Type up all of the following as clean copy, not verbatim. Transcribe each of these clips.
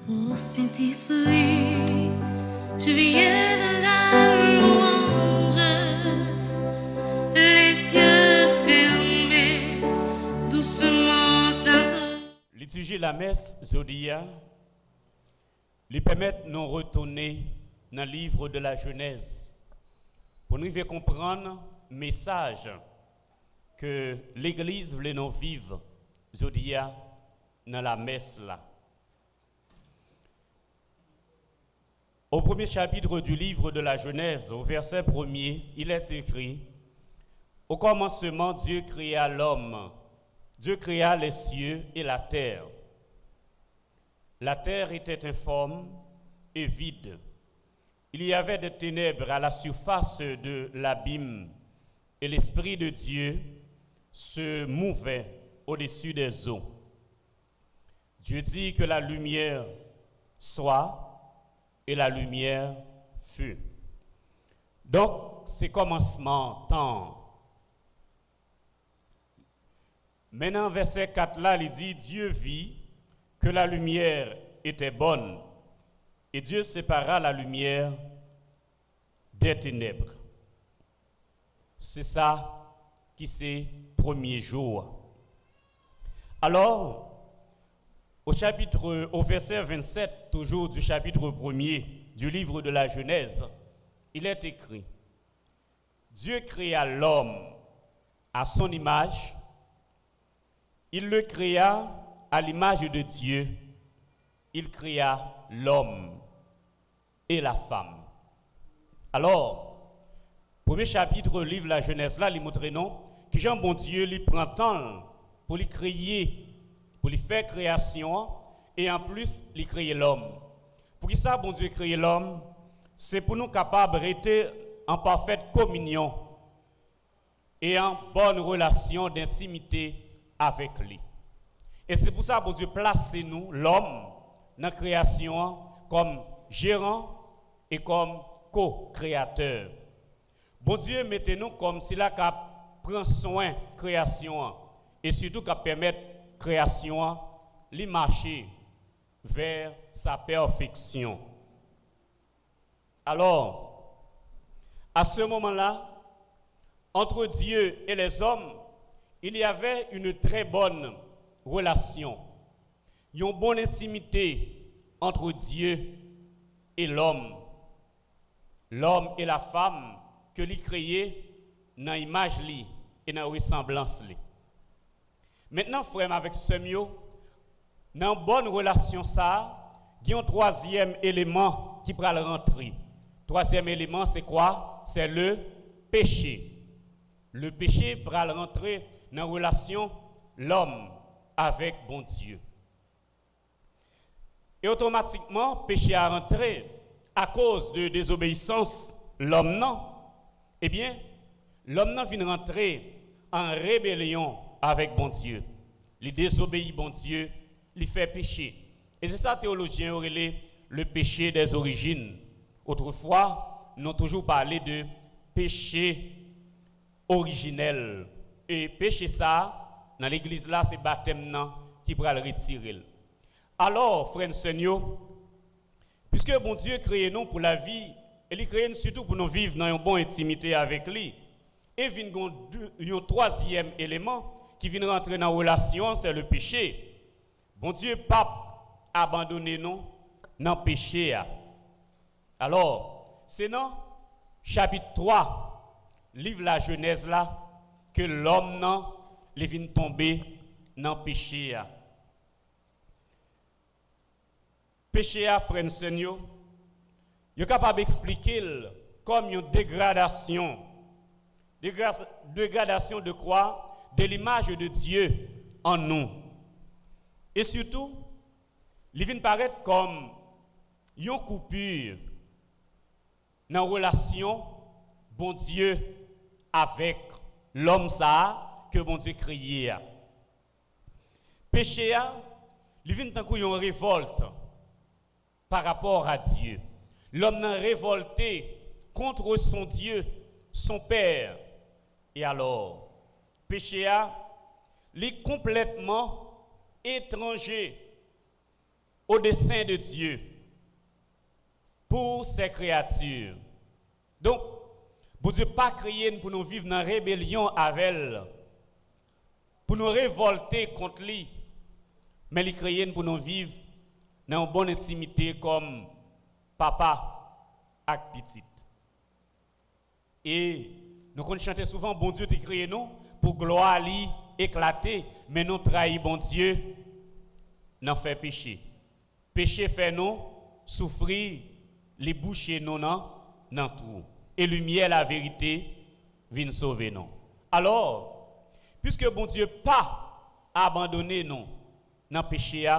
Ô Saint-Esprit, je viens de la louange, les yeux fermés, doucement tendre. L'étudier la messe, Zodia, lui permettre de nous retourner dans le livre de la Genèse pour nous faire comprendre le message que l'Église voulait nous vivre, Zodia, dans la messe là. Au premier chapitre du livre de la Genèse, au verset 1er, il est écrit: au commencement, Dieu créa l'homme. Dieu créa les cieux et la terre. La terre était informe et vide. Il y avait des ténèbres à la surface de l'abîme, et l'Esprit de Dieu se mouvait au-dessus des eaux. Dieu dit que la lumière soit, et la lumière fut. Donc, c'est commencement, temps. Maintenant, verset 4 là, il dit: Dieu vit que la lumière était bonne, et Dieu sépara la lumière des ténèbres. C'est ça qui c'est premier jour. Alors, au verset 27, toujours du chapitre 1er du livre de la Genèse, il est écrit: Dieu créa l'homme à son image, il le créa à l'image de Dieu, il créa l'homme et la femme. Alors, premier chapitre du livre de la Genèse, là, il montre non, que Jean bon Dieu lui prend temps pour lui créer, pour lui faire création, et en plus, lui créer l'homme. Pour qui ça, bon Dieu créer l'homme? C'est pour nous capables d'être en parfaite communion et en bonne relation d'intimité avec lui. Et c'est pour ça, bon Dieu place nous, l'homme, dans la création, comme gérant et comme co-créateur. Bon Dieu, mettez-nous comme si là, qu'il prend soin de la création et surtout qu'il permet la création de marcher vers sa perfection. Alors, à ce moment-là, entre Dieu et les hommes, il y avait une très bonne relation, une bonne intimité entre Dieu et l'homme et la femme que lui créé dans l'image li et dans la ressemblance li. Maintenant, frère, avec ce mieux, dans une bonne relation ça, il y a un troisième élément qui pourra rentrer. Troisième élément, c'est quoi? C'est le péché. Le péché pourra rentrer dans la relation l'homme avec bon Dieu. Et automatiquement, péché a rentré à cause de désobéissance, l'homme non. Eh bien, l'homme non vient rentrer en rébellion avec bon Dieu. Il désobéit bon Dieu, il fait péché. Et c'est ça, théologien aurait le péché des origines. Autrefois, nous avons toujours parlé de péché originel. Et péché ça, dans l'église là, c'est baptême qui pourra le retirer. Alors, frères et sœurs, puisque bon Dieu crée nous pour la vie, et il crée nous surtout pour nous vivre dans une bonne intimité avec lui, et vient un troisième élément qui vient rentrer dans la relation, c'est le péché. Bon Dieu, pape, abandonné nous dans le péché. Alors, c'est dans chapitre 3, livre la Genèse là, que l'homme vient tomber dans le péché. Péché, frère Seigneur, il est capable d'expliquer comme une dégradation. Dégradation de quoi? De l'image de Dieu en nous. Et surtout, il vient paraître comme une coupure dans la relation bon Dieu avec l'homme ça que bon Dieu créé. Péché, il vient tant qu'il y a une révolte par rapport à Dieu. L'homme n'a révolté contre son Dieu, son Père. Et alors, péché il est complètement étranger au dessein de Dieu pour ses créatures. Donc, bon Dieu pas créé pour nous vivre dans rébellion avec elle, pour nous révolter contre lui, mais il créé pour nous vivre dans une bonne intimité comme papa et petite. Et nous chantons souvent, bon Dieu t'a créé nous pour gloire lui éclater, mais nous trahissons bon Dieu, nous fait péché. Péché fait nous souffrir, les boucher nous dans tout. Et lumière, la vérité, vient sauver nous. Alors, puisque bon Dieu pas abandonné nous dans le péché,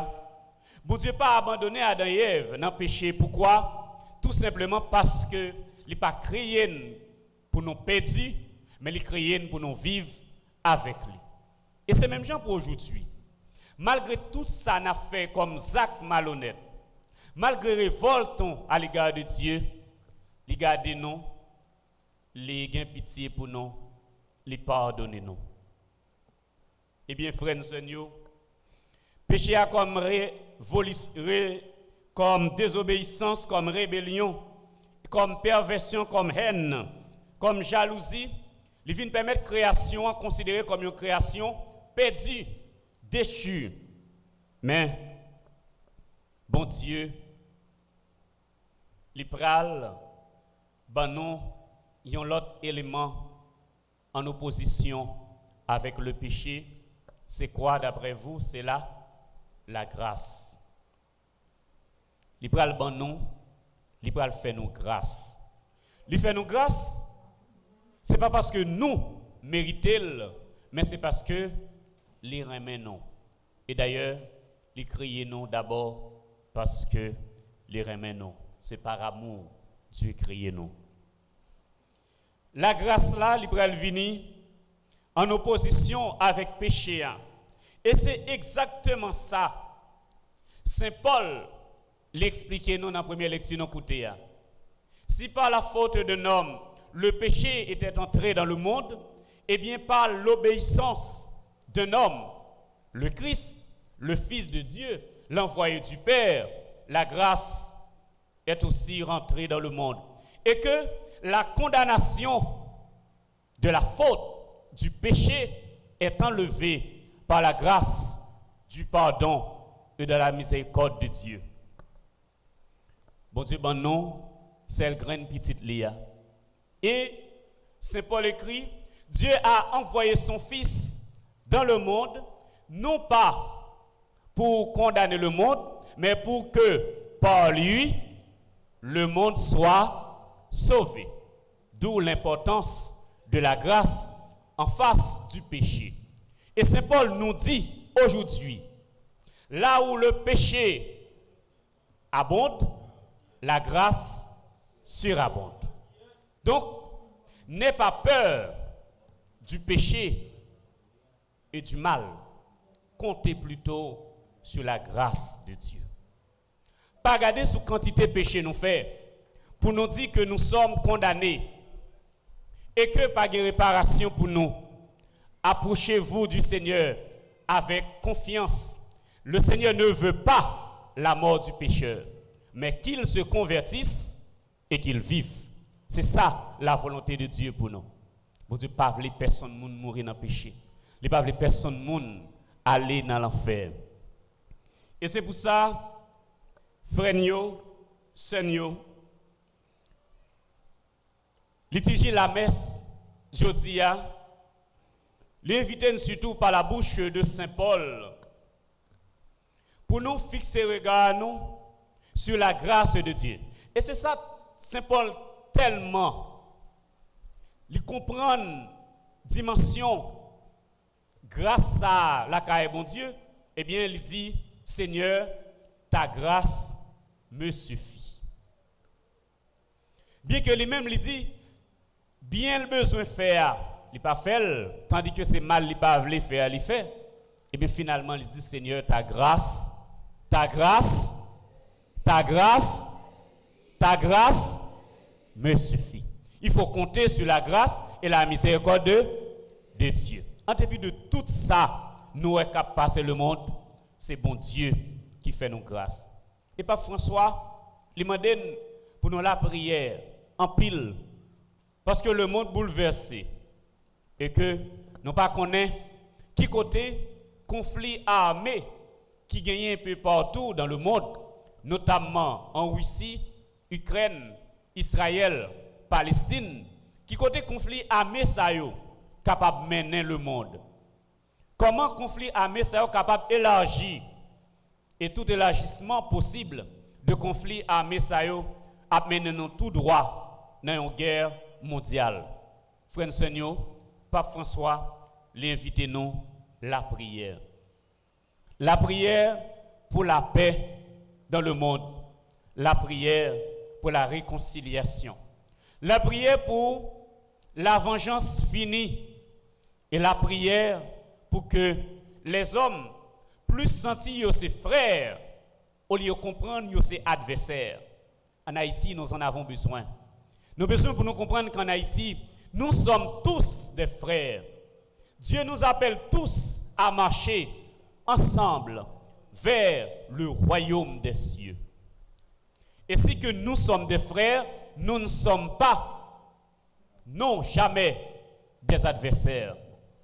bon Dieu pas abandonné Adam et Ève dans le péché. Pourquoi? Tout simplement parce que il n'a pas créé pour nous perdre, mais il a créé pour nous vivre avec lui. Et c'est même genre pour aujourd'hui. Malgré tout ça n'a fait comme Zach malhonnête, malgré révolte à l'égard de Dieu, il garde nous, il a pitié pour nous, il pardonne nous. Eh bien, frères et sœurs, péché a comme désobéissance, comme rébellion, comme perversion, comme haine, comme jalousie, il vient permettre création considérée comme une création perdue, déchue. Mais, bon Dieu, il pral, ben non, il y a l'autre élément en opposition avec le péché. C'est quoi d'après vous? C'est la grâce. Il pral ben non, il pral fait nous grâce. Il fait nous grâce. C'est pas parce que nous méritons, mais c'est parce que les remet non. Et d'ailleurs, les crier non d'abord parce que les remet non. C'est par amour Dieu crier non. La grâce là, il va venir en opposition avec péché. Et c'est exactement ça. Saint Paul l'expliquait nous dans la première lecture nous côté. Si par la faute d'un homme le péché était entré dans le monde, eh bien par l'obéissance d'un homme, le Christ, le Fils de Dieu, l'envoyé du Père, la grâce est aussi rentrée dans le monde. Et que la condamnation de la faute, du péché, est enlevée par la grâce, du pardon et de la miséricorde de Dieu. Bon Dieu, bon non, c'est le grain petite Léa. Et Saint Paul écrit, Dieu a envoyé son Fils dans le monde, non pas pour condamner le monde, mais pour que par lui, le monde soit sauvé. D'où l'importance de la grâce en face du péché. Et Saint Paul nous dit aujourd'hui, là où le péché abonde, la grâce surabonde. Donc, n'aie pas peur du péché et du mal. Comptez plutôt sur la grâce de Dieu. Pas regarder sur quantité de péché nous fait pour nous dire que nous sommes condamnés et que pas de réparation pour nous. Approchez-vous du Seigneur avec confiance. Le Seigneur ne veut pas la mort du pécheur, mais qu'il se convertisse et qu'il vive. C'est ça la volonté de Dieu pour nous. Bon Dieu, pas veut personne mourir dans le péché. Il ne pas veut personne aller dans l'enfer. Et c'est pour ça, frères, sœurs, l'étudier la messe, jeudi, l'inviter surtout par la bouche de Saint Paul, pour nous fixer regard nous sur la grâce de Dieu. Et c'est ça, Saint Paul, tellement, il comprend dimension grâce à la carrière bon Dieu, eh bien, il dit, Seigneur, ta grâce me suffit. Bien que lui-même, il dit, bien le besoin faire, il pas fait, tandis que c'est mal, il pas voulu faire, il fait. Et bien finalement, il dit, Seigneur, ta grâce me suffit. Il faut compter sur la grâce et la miséricorde de Dieu. En dépit de tout ça, nous sommes capables de passer le monde. C'est bon Dieu qui fait nos grâces. Et Pape François, il m'a dit pour nous la prière en pile. Parce que le monde bouleversé. Et que nous pas connaissons qui côté conflit armé qui gagne un peu partout dans le monde, notamment en Russie, Ukraine, Israël, Palestine, qui côté conflit armé ça yo capable de mener le monde. Comment conflit armé ça yo capable d'élargir et tout élargissement possible de conflit armé ça yo a mené nous tout droit dans une guerre mondiale. Frère Seigneur, Pape François l'invite nous la prière. La prière pour la paix dans le monde. La prière pour la réconciliation. La prière pour la vengeance finie. Et la prière pour que les hommes plus sentis ses frères au lieu de comprendre ses adversaires. En Haïti, nous en avons besoin. Nous avons besoin pour nous comprendre qu'en Haïti, nous sommes tous des frères. Dieu nous appelle tous à marcher ensemble vers le royaume des cieux. Et si que nous sommes des frères, nous ne sommes pas, non jamais, des adversaires.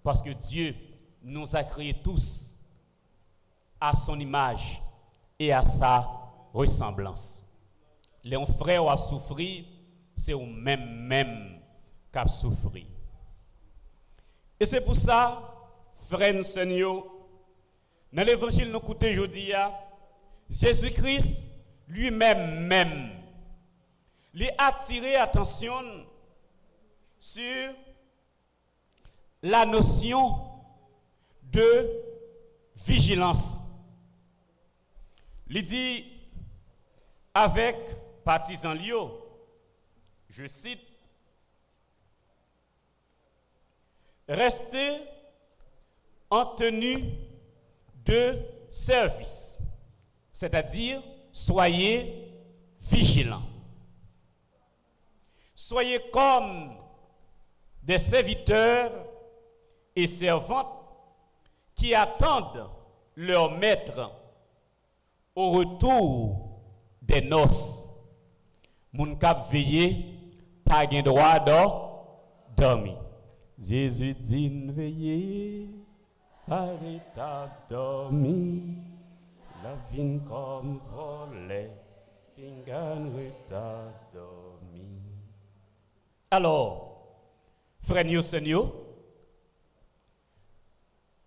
Parce que Dieu nous a créés tous à son image et à sa ressemblance. Les frères ont souffert, c'est au même qu'a souffert. Et c'est pour ça, frères Seigneur, dans l'évangile nous écoutons aujourd'hui, Jésus-Christ lui-même, lui a attiré attention sur la notion de vigilance. Il dit avec partisan Lio, je cite, restez en tenue de service, c'est-à-dire soyez vigilants. Soyez comme des serviteurs et servantes qui attendent leur maître au retour des noces. Moun k'ap veillé, pas gen droit dormir. Jésus dit veiller, pas étape dormir. La vie comme volet, pingan retard dormir. Alors, frère Seigneur,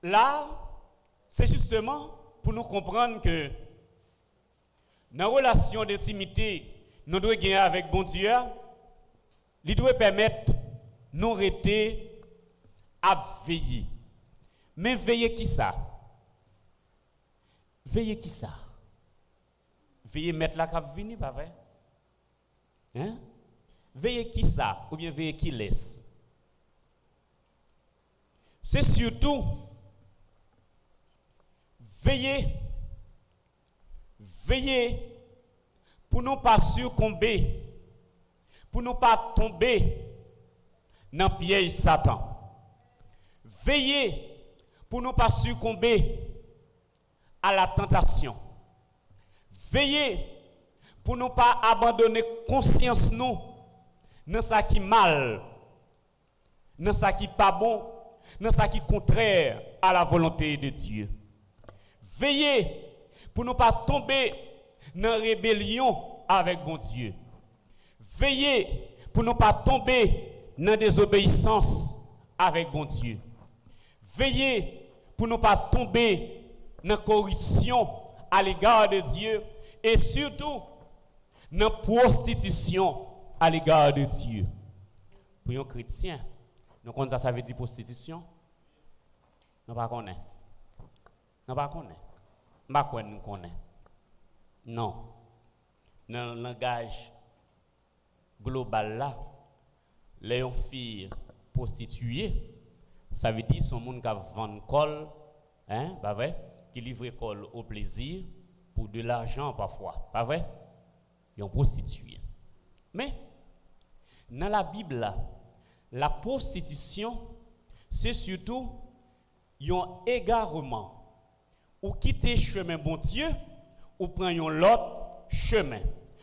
là, c'est justement pour nous comprendre que dans la relation d'intimité, nous devons gagner avec bon Dieu, il doit permettre nous rester à veiller. Mais veiller qui ça? Veiller qui ça? Veiller mettre la cap venir, pas vrai? Hein? Veiller qui ça? Ou bien veiller qui laisse? C'est surtout veiller pour ne pas succomber, pour ne pas tomber dans le piège Satan. Veillez pour ne pas succomber à la tentation. Veillez pour ne pas abandonner conscience nous dans ce qui est mal, dans ce qui n'est pas bon, dans ce qui est contraire à la volonté de Dieu. Veillez pour ne pas tomber dans la rébellion avec bon Dieu. Veillez pour ne pas tomber dans la désobéissance avec bon Dieu. Veillez pour ne pas tomber dans la corruption à l'égard de Dieu et surtout dans la prostitution à l'égard de Dieu. Pour un chrétien, nous connaissons ça veut dire prostitution? Nous ne connaissons pas. Nous ne connaissons pas. Non. Dans le langage global là, les filles prostituées, ça veut dire son monde qui vend col, hein, pas vrai, qui livre col au plaisir pour de l'argent parfois, pas vrai? Ils ont prostitué. Mais dans la Bible là, la prostitution c'est surtout un égarement ou quitter chemin bon Dieu ou prendre l'autre chemin.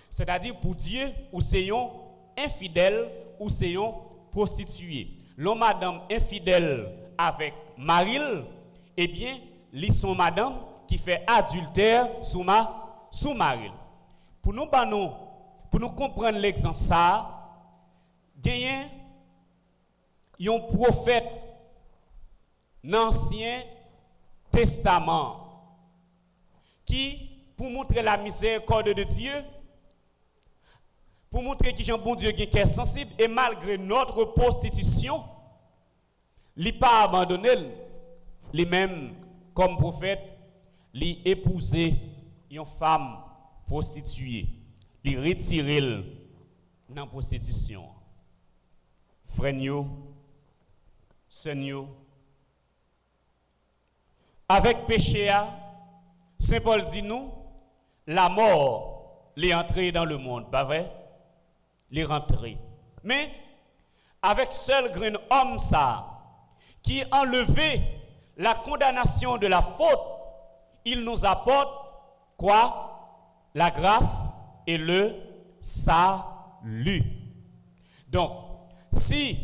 C'est-à-dire pour Dieu, ou c'est un infidèle, ou c'est un prostitué. L'homme madame infidèle avec Maril, eh bien, ils sont madame qui fait adultère sous Maril. Pour nous comprendre l'exemple ça, il y a un prophète dans l'Ancien Testament qui, pour montrer la miséricorde de Dieu, pour montrer qu'il y a un bon Dieu qui est sensible, et malgré notre prostitution, il n'a pas abandonné lui-même comme prophète, il a épousé une femme prostituée, il a retiré dans la prostitution. Frère, sœur, avec péché, Saint Paul dit nous, la mort est entrée dans le monde, pas vrai? Les rentrées. Mais avec seul grand homme ça, qui enlevait la condamnation de la faute, il nous apporte quoi? La grâce et le salut. Donc, si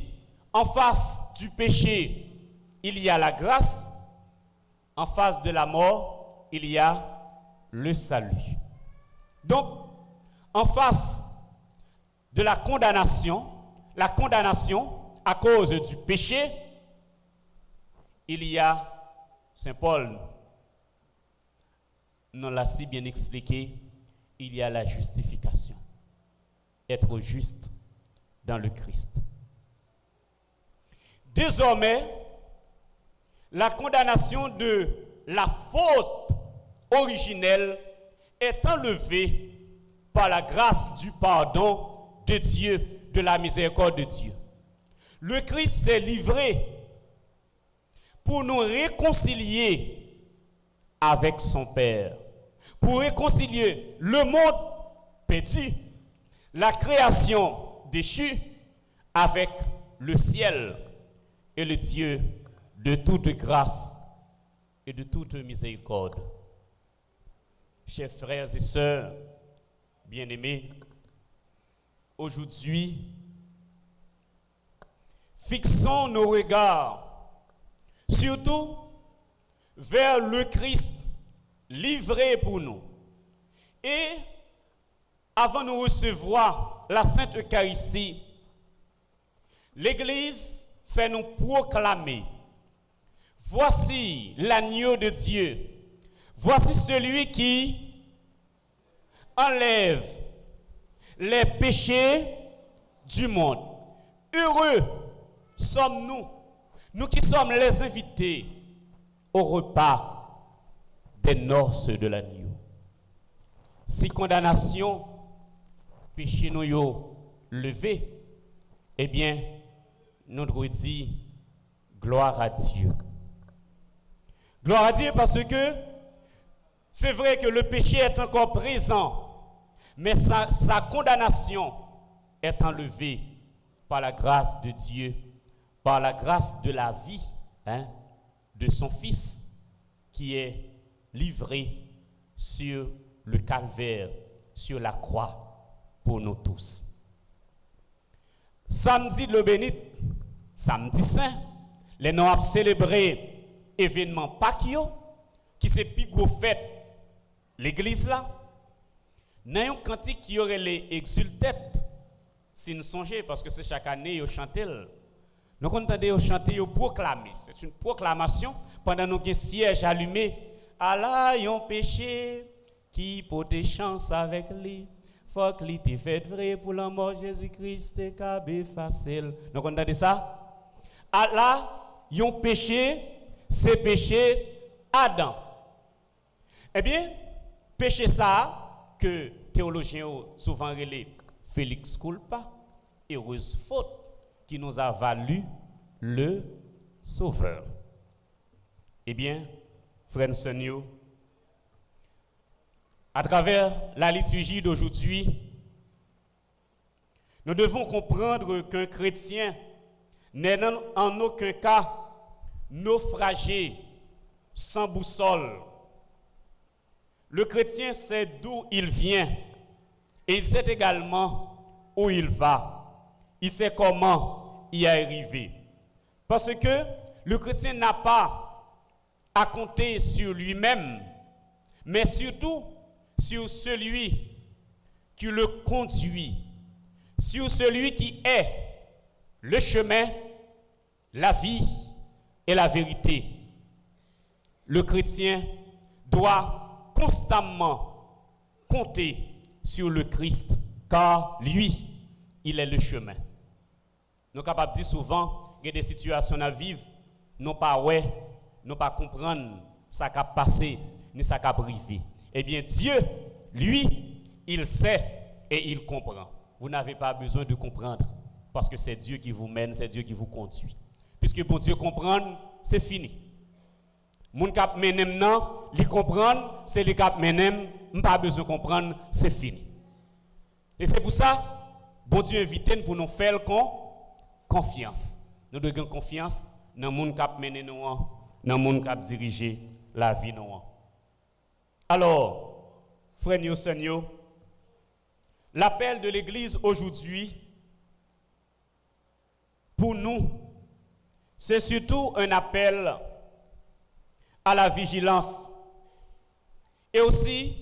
en face du péché, il y a la grâce, en face de la mort, il y a le salut. Donc, en face de la condamnation à cause du péché, il y a, Saint Paul nous l'a si bien expliqué, il y a la justification. Être juste dans le Christ. Désormais, la condamnation de la faute originelle est enlevée par la grâce du pardon de Dieu, de la miséricorde de Dieu. Le Christ s'est livré pour nous réconcilier avec son Père, pour réconcilier le monde perdu, la création déchue avec le ciel et le Dieu de toute grâce et de toute miséricorde. Chers frères et sœurs bien-aimés, aujourd'hui, fixons nos regards surtout vers le Christ livré pour nous. Et avant de recevoir la Sainte Eucharistie, l'Église fait nous proclamer: voici l'agneau de Dieu, voici celui qui enlève les péchés du monde. Heureux sommes-nous, nous qui sommes les invités au repas des noces de l'agneau. Si condamnation, péché nous yo levé, eh bien, nous devons dire gloire à Dieu. Gloire à Dieu parce que c'est vrai que le péché est encore présent, mais sa condamnation est enlevée par la grâce de Dieu, par la grâce de la vie de son Fils qui est livré sur le calvaire, sur la croix pour nous tous. Samedi le bénit, samedi saint, les noms ont célébré événement Pâques qui c'est plus gros fête l'église là. Dans un cantique qui aurait les exultètes, si nous songeons, parce que c'est chaque année, ils chantent. Nous entendons chanter, ils proclamer. C'est une proclamation pendant nos sièges allumés. Allah, yon péché, qui peut te chance avec lui. Faut que lui te fait vrai pour la mort Jésus-Christ et qu'abe facile. Nous entendons ça? Allah, yon péché, c'est péché Adam. Eh bien, péché ça, que théologiens ont souvent relé Félix culpa, heureuse faute qui nous a valu le Sauveur. Eh bien, frères et sœurs, à travers la liturgie d'aujourd'hui, nous devons comprendre qu'un chrétien n'est en aucun cas naufragé, sans boussole. Le chrétien sait d'où il vient Et il sait également où il va. Il sait comment y arriver. Parce que le chrétien n'a pas à compter sur lui-même, mais surtout sur celui qui le conduit, sur celui qui est le chemin, la vie et la vérité. Le chrétien doit constamment compter sur le Christ, car lui, il est le chemin. Nous sommes capables de dire souvent qu'il y a des situations à vivre, non pas ouais, non pas comprendre ça qui a passé, ni ça qui a privé. Eh bien, Dieu, lui, il sait et il comprend. Vous n'avez pas besoin de comprendre, parce que c'est Dieu qui vous mène, c'est Dieu qui vous conduit. Puisque pour Dieu comprendre, c'est fini. Moun kap menem nan, li comprendre, c'est li kap menem, pas besoin de comprendre, c'est fini. Et c'est pour ça, bon Dieu invite pour nous faire confiance. Nous devons avoir confiance dans moun kap menem nous, dans moun kap diriger la vie nous. Alors, frères et sœurs, l'appel de l'Église aujourd'hui, pour nous, c'est surtout un appel à la vigilance et aussi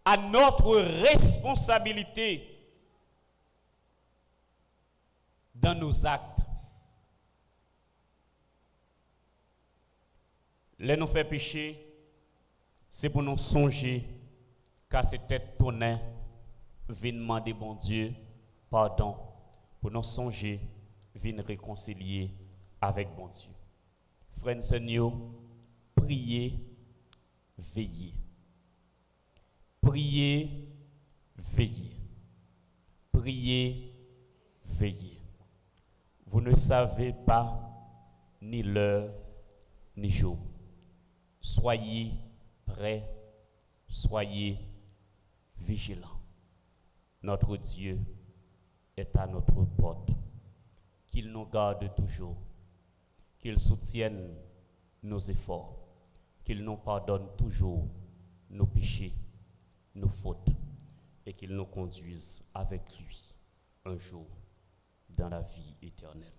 à notre responsabilité dans nos actes. Les nous faire pécher, c'est pour nous songer qu'à cette tête tonnerre, viens demander bon Dieu pardon, pour nous songer, viens réconcilier avec bon Dieu. Frères et sœurs, priez, veillez. Priez, veillez. Priez, veillez. Vous ne savez pas ni l'heure, ni jour. Soyez prêts, soyez vigilants. Notre Dieu est à notre porte. Qu'il nous garde toujours. Qu'il soutienne nos efforts, qu'il nous pardonne toujours nos péchés, nos fautes, et qu'il nous conduise avec lui un jour dans la vie éternelle.